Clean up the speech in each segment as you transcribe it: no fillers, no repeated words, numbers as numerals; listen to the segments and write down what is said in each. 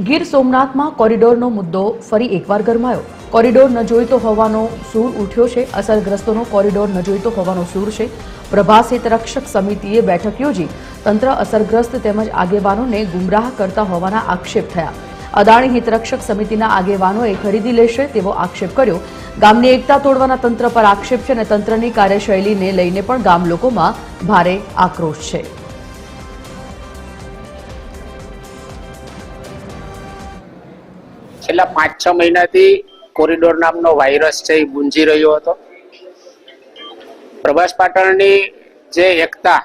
ગીર સોમનાથમાં કોરિડોરનો મુદ્દો ફરી એકવાર ગરમાયો। કોરિડોર ન જોઈતો હોવાનો સૂર ઉઠ્યો છે। અસરગ્રસ્તોનો કોરિડોર ન જોઈતો હોવાનો સૂર છે। પ્રભાસ હિતરક્ષક સમિતિએ બેઠક યોજી તંત્ર અસરગ્રસ્ત તેમજ આગેવાનોને ગુમરાહ કરતા હોવાના આક્ષેપ થયા। અદાણી હિતરક્ષક સમિતિના આગેવાનોએ ખરીદી લેશે તેવો આક્ષેપ કર્યો। ગામની એકતા તોડવાના તંત્ર પર આક્ષેપ છે અને તંત્રની કાર્યશૈલીને લઈને પણ ગામ લોકોમાં ભારે આક્રોશ છે। છેલ્લા 5-6 મહિનાથી કોરિડોર નામનો વાયરસ છે એ ગુંજી રહ્યો હતો। પ્રભાસ પાટણની જે એકતા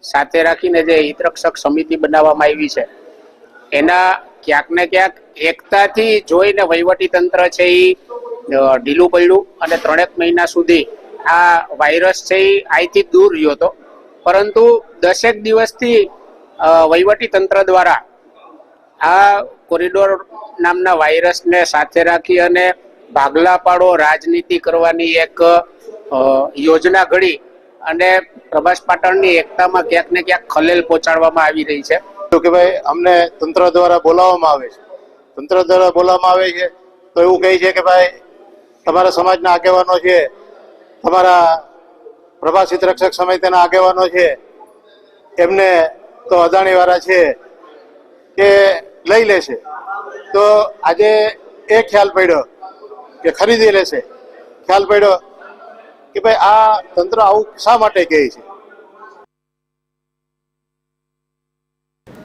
સાથે રાખીને જે હિતરક્ષક સમિતિ બનાવવામાં આવી છે એના ક્યાંક ને ક્યાંક એકતાથી જોઈને વહીવટી તંત્ર છે એ ઢીલું પડ્યું અને 3 મહિના સુધી આ વાયરસ છે એ અહીંથી દૂર રહ્યો હતો। પરંતુ 10 દિવસથી વહીવટી તંત્ર દ્વારા આ કોરિડોર નામના વાયરસને સાથે રાખી અને ભાગલા પાડો રાજનીતિ કરવાની એક યોજના ઘડી અને પ્રભાસ પાટણની એકતામાં ક્યાંક ને ક્યાંક ખલેલ પહોંચાડવામાં આવી રહી છે। તો કે ભાઈ અમને તંત્ર દ્વારા બોલાવવામાં આવે છે, તંત્ર દ્વારા બોલાવવામાં આવે છે તો એવું કહે છે કે ભાઈ તમારા સમાજના આગેવાનો છે, તમારા પ્રભાસ હિતરક્ષક સમિતિના આગેવાનો છે, એમને તો અદાણી વાળા છે કે લઈ લેશે। તો આજે એ ખ્યાલ પડ્યો કે ખરીદી લેશે, ખ્યાલ પડ્યો કે ભાઈ આ તંત્ર આવું શા માટે કહે છે।